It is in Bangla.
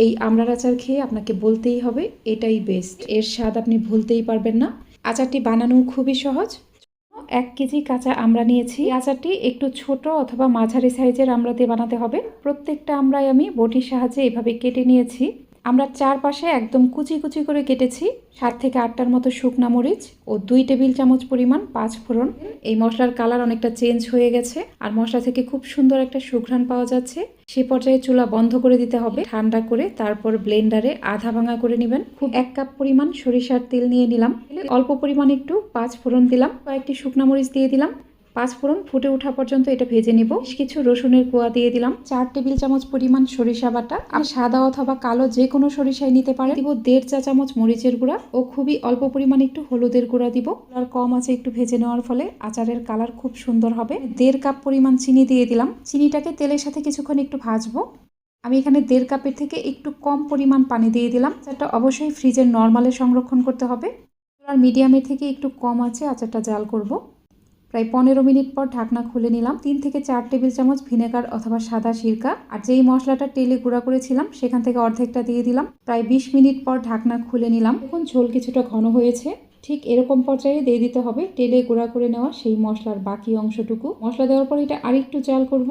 এই আমড়ার আচার খেয়ে আপনাকে বলতেই হবে এটাই বেস্ট। এর স্বাদ আপনি ভুলতেই পারবেন না। আচারটি বানানো খুবই সহজ। 1 কেজি কাঁচা আমড়া নিয়েছি। আচারটি একটু ছোট অথবা মাঝারি সাইজের আমড়া দিয়ে বানাতে হবে। প্রত্যেকটা আমড়াই আমি বটির সাহায্যে এভাবে কেটে নিয়েছি। আমরা চারপাশে একদম কুচি কুচি করে কেটেছি। 7 থেকে 8টার মতো শুকনা মরিচ ও 2 টেবিল চামচ পরিমাণ 5 ফোড়ন। এই মশলার কালার অনেকটা চেঞ্জ হয়ে গেছে আর মশলা থেকে খুব সুন্দর একটা সুঘ্রাণ পাওয়া যাচ্ছে। সে পর্যায়ে চুলা বন্ধ করে দিতে হবে, ঠান্ডা করে তারপর ব্লেন্ডারে আধা ভাঙা করে নেবেন। খুব 1 কাপ পরিমাণ সরিষার তেল নিয়ে নিলাম। অল্প পরিমাণ একটু 5 ফোড়ন দিলাম, কয়েকটি শুকনা মরিচ দিয়ে দিলাম। 5 ফোড়ন ফুটে ওঠা পর্যন্ত এটা ভেজে নিব। কিছু রসুনের কোয়া দিয়ে দিলাম। 4 টেবিল চামচ পরিমাণ সরিষা বাটা, আর সাদা অথবা কালো যে কোনো সরিষাই নিতে পারে। দিব 1.5 চা চামচ মরিচের গুঁড়া ও খুবই অল্প পরিমাণ একটু হলুদের গুঁড়া দিব। আর কম আছে একটু ভেজে নেওয়ার ফলে আচারের কালার খুব সুন্দর হবে। 1.5 কাপ পরিমাণ চিনি দিয়ে দিলাম। চিনিটাকে তেলের সাথে কিছুক্ষণ একটু ভাজবো। আমি এখানে 1.5 কাপের থেকে একটু কম পরিমাণ পানি দিয়ে দিলাম। আচারটা অবশ্যই ফ্রিজের নরমালে সংরক্ষণ করতে হবে। আর মিডিয়ামের থেকে একটু কম আছে আচারটা জাল করব। প্রায় 15 মিনিট পর ঢাকনা খুলে নিলাম। 3 থেকে 4 টেবিল চামচ ভিনেগার অথবা সাদা সিরকা আর যেই মশলাটা তেলে গুঁড়া করেছিলাম সেখান থেকে অর্ধেকটা দিয়ে দিলাম। প্রায় 20 মিনিট পর ঢাকনা খুলে নিলাম। এখন ঝোল কিছুটা ঘন হয়েছে। ঠিক এরকম পর্যায়ে দিয়ে দিতে হবে তেলে গুঁড়া করে নেওয়া সেই মশলার বাকি অংশটুকু। মশলা দেওয়ার পর এটা আরেকটু জাল করব।